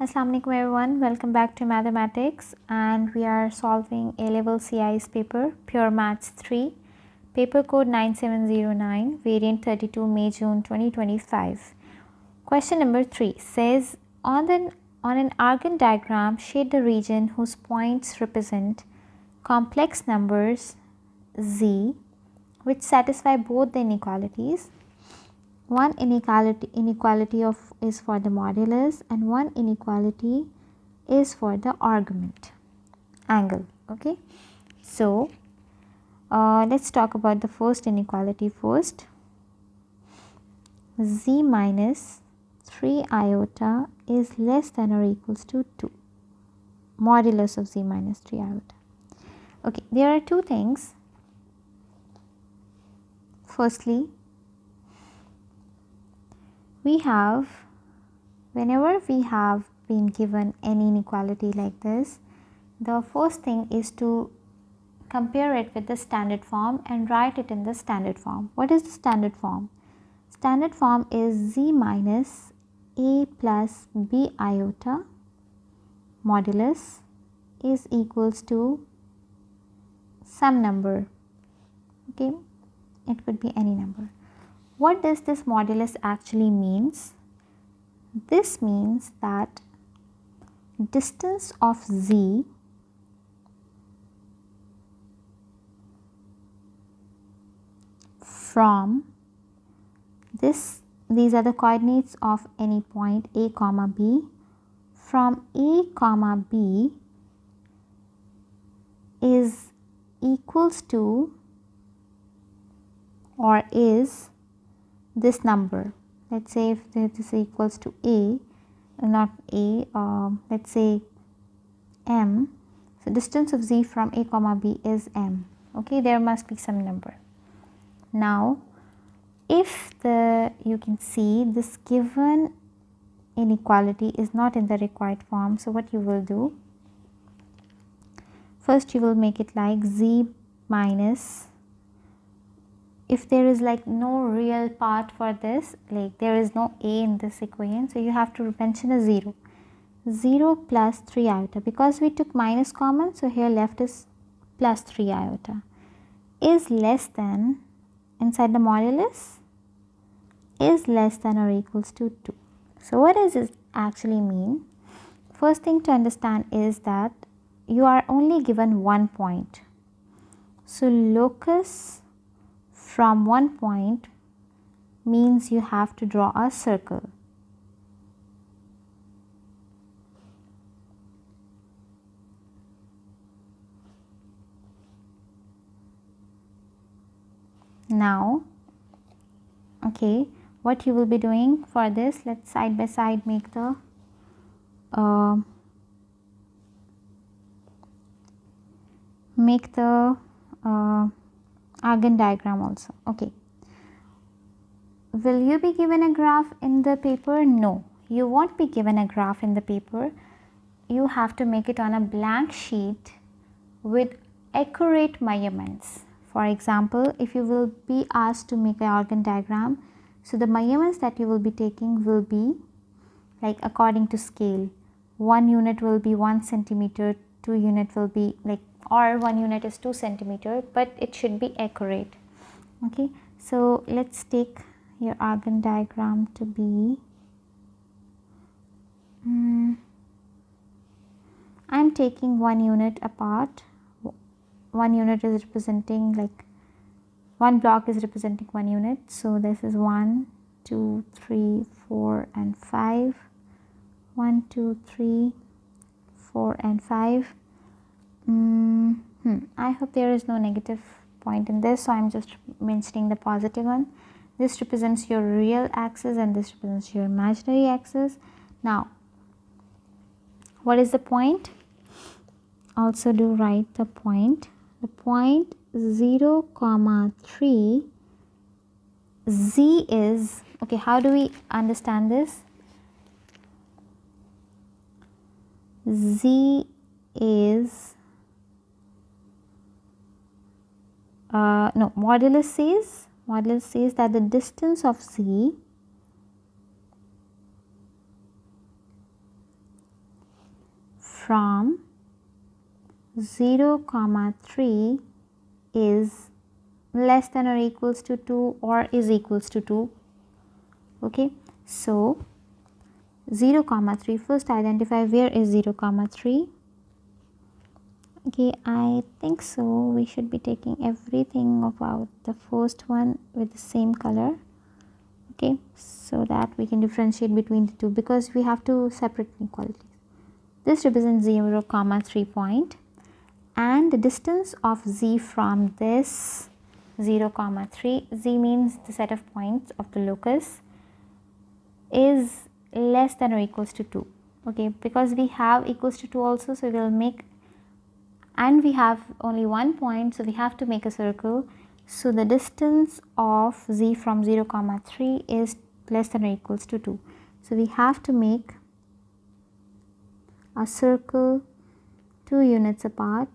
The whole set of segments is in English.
Assalamu alaikum everyone, welcome back to mathematics, and we are solving A-level CI's paper Pure Maths 3, paper code 9709, variant 32, May June 2025. Question number 3 says on an Argand diagram, shade the region whose points represent complex numbers z which satisfy both the inequalities. One inequality is for the modulus and one inequality is for the argument angle. Okay, so let's talk about the first inequality first. Z minus 3 iota is less than or equals to 2, modulus of z minus 3 iota. Okay, there are two things. Firstly, whenever we have been given any inequality like this, the first thing is to compare it with the standard form and write it in the standard form. What is the standard form? Standard form is z minus a plus b iota modulus is equals to some number. Okay, it could be any number. What does this modulus actually means? This means that distance of z from these are the coordinates of any point a comma b, from a comma b is equals to or is this number. Let's say if this equals to a, not a, let's say m. So distance of z from a comma b is m. Okay, there must be some number. Now if you can see this given inequality is not in the required form, so what you will do, first you will make it like z minus, if there is like no real part for this, like there is no a in this equation, so you have to mention a 0. 0 plus 3 iota, because we took minus common, so here left is plus 3 iota, is less than, inside the modulus, is less than or equals to 2. So what does this actually mean? First thing to understand is that you are only given one point. So locus from one point means you have to draw a circle. Now, okay, what you will be doing for this, let's side by side make the Argand diagram also. Okay, will you be given a graph in the paper? No, you won't be given a graph in the paper. You have to make it on a blank sheet with accurate measurements. For example, if you will be asked to make an Argand diagram, so the measurements that you will be taking will be like according to scale. 1 unit will be 1 centimeter, 2 unit will be like, or 1 unit is 2 centimeter, but it should be accurate. Okay, so let's take your Argand diagram to be, I am taking 1 unit apart. 1 unit is representing like, one block is representing 1 unit. So this is 1, 2, 3, 4 and 5. 1, 2, 3, 4 and 5. I hope there is no negative point in this, so I am just mentioning the positive one. This represents your real axis and this represents your imaginary axis. Now, what is the point? Also do write the point. The point 0 comma 3, z is, okay, how do we understand this? Z is modulus says that the distance of z from 0, 3 is less than or equals to 2 or is equals to 2. Okay, so 0, 3, first identify where is 0, 3. Okay, I think so we should be taking everything about the first one with the same color. Okay, so that we can differentiate between the two, because we have to separate inequalities. This represents 0, 3 point, and the distance of z from this 0, 3, z means the set of points of the locus, is less than or equals to 2. Okay, because we have equals to 2 also, so we will make, and we have only one point, so we have to make a circle. So the distance of z from 0, 3 is less than or equals to 2. So we have to make a circle 2 units apart.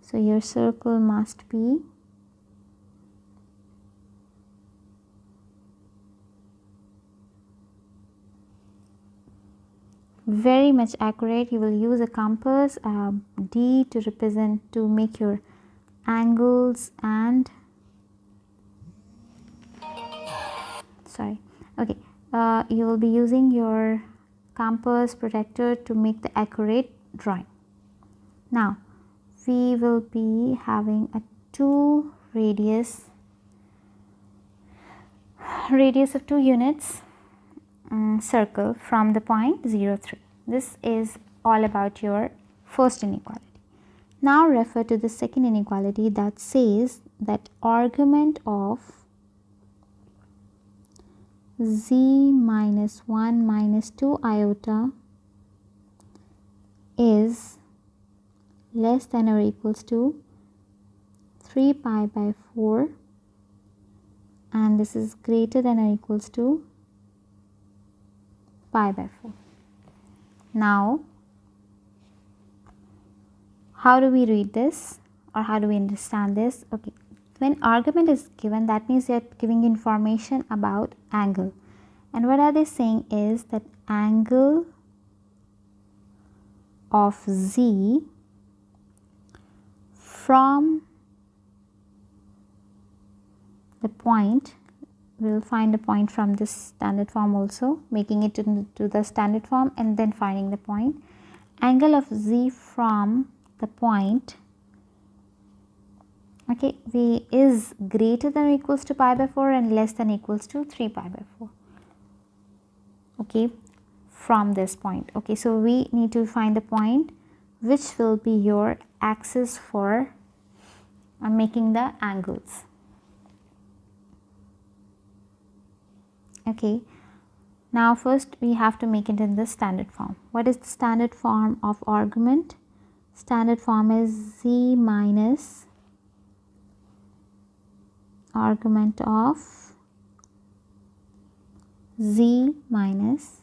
So your circle must be very much accurate. You will use a compass, D to represent, to make your angles, and you will be using your compass protector to make the accurate drawing. Now we will be having a 2 radius of 2 units circle from the point 0, 3. This is all about your first inequality. Now refer to the second inequality that says that argument of z minus 1 minus 2 iota is less than or equals to 3 pi by 4, and this is greater than or equals to pi by 4. Now how do we read this, or how do we understand this? Okay, when argument is given, that means they are giving information about angle, and what are they saying is that angle of z from the point, we will find a point from this standard form also, making it into the standard form and then finding the point. Angle of z from the point, okay, v is greater than or equals to pi by 4 and less than or equals to 3 pi by 4. Okay, from this point. Okay, so we need to find the point which will be your axis for making the angles. Okay, now first we have to make it in the standard form. What is the standard form of argument? Standard form is z minus argument of z minus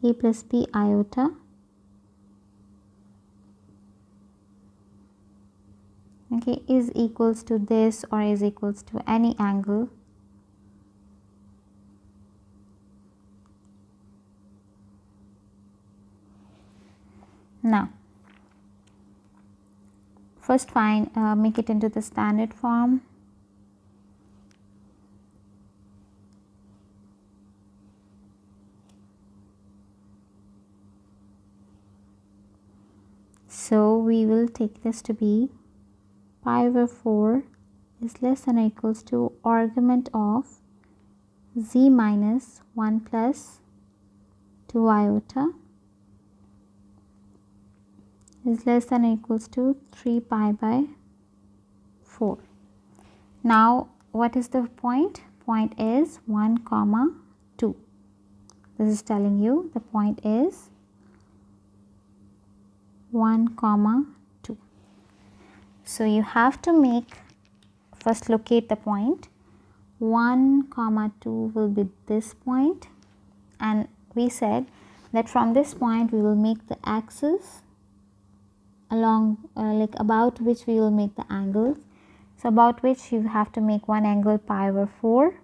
a plus b iota okay is equals to this, or is equals to any angle now. First find, make it into the standard form. So we will take this to be pi over 4 is less than or equals to argument of z minus 1 plus 2 iota is less than or equals to 3 pi by 4. Now what is the point? Point is 1, 2. This is telling you the point is 1, 2. So you have to make, first locate the point. 1, 2 will be this point, and we said that from this point we will make the axis along like about which we will make the angles. So about which you have to make one angle pi over 4.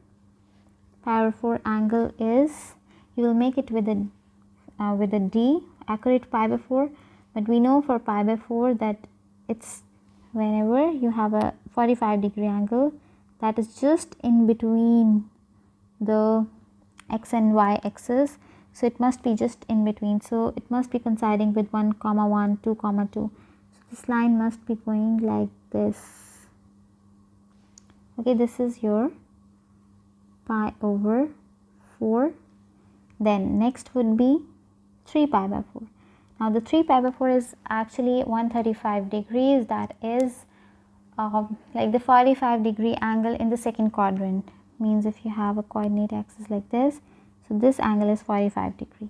Pi over 4 angle is, you will make it with a D, accurate pi by 4, but we know for pi by 4 that it's whenever you have a 45-degree angle that is just in between the x and y axis, so it must be just in between, so it must be coinciding with 1 comma 1, 2 comma 2. So this line must be going like this. Okay, this is your pi over 4. Then next would be 3 pi by 4. Now the 3 pi by 4 is actually 135 degrees, that is like the 45-degree angle in the second quadrant. Means if you have a coordinate axis like this, so this angle is 45 degree.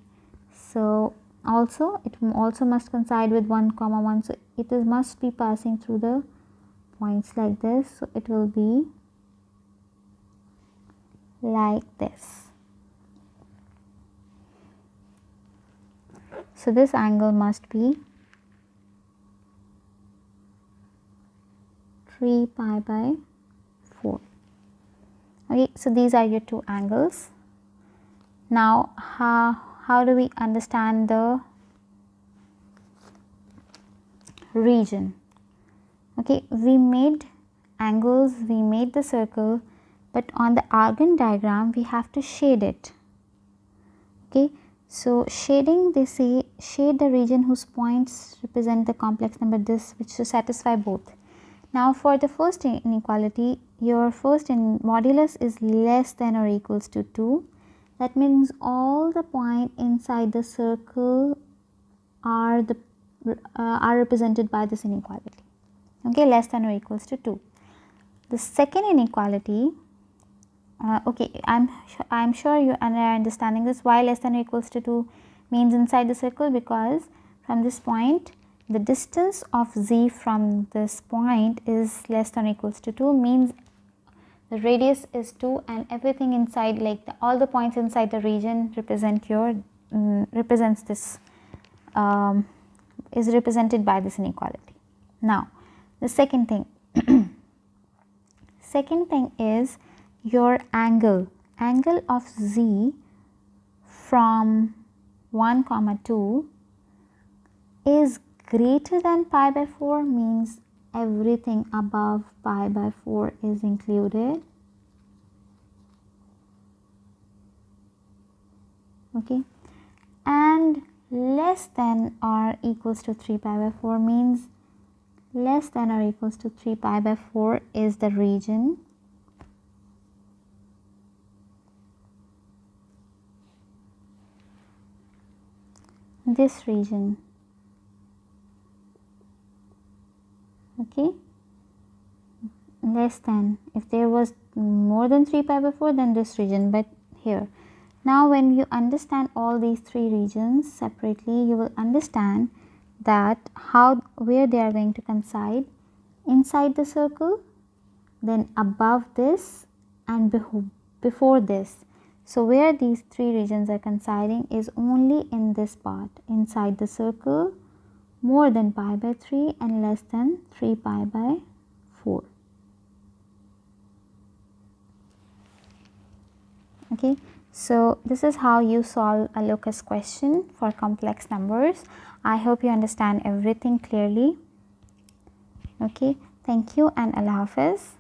So also it also must coincide with 1 comma 1, so it is must be passing through the points like this, so it will be like this. So this angle must be 3 pi by 4. Okay, so these are your two angles. Now how do we understand the region? Okay, we made angles, we made the circle, but on the Argand diagram we have to shade it. Okay, so shading, they say shade the region whose points represent the complex number this which should satisfy both. Now for the first inequality, your first modulus is less than or equals to 2. That means all the points inside the circle are represented by this inequality. Okay, less than or equals to 2. The second inequality, okay, I'm sure you are understanding this. Why less than or equals to 2 means inside the circle? Because from this point, the distance of z from this point is less than or equals to 2, means the radius is 2 and everything inside, like all the points inside the region represent your represents this is represented by this inequality. Now the second thing is your angle of z from 1 comma 2 is greater than pi by 4, means everything above pi by 4 is included. Okay, and less than or equals to 3 pi by 4 means less than or equals to 3 pi by 4 is the region. This region. Okay, less than, if there was more than 3 pi by 4 then this region, but here. Now when you understand all these three regions separately, you will understand that where they are going to coincide: inside the circle, then above this, and before this. So where these three regions are coinciding is only in this part, inside the circle, more than pi by 3 and less than 3 pi by 4. Okay, so this is how you solve a locus question for complex numbers. I hope you understand everything clearly. Okay, thank you and Allah Hafiz.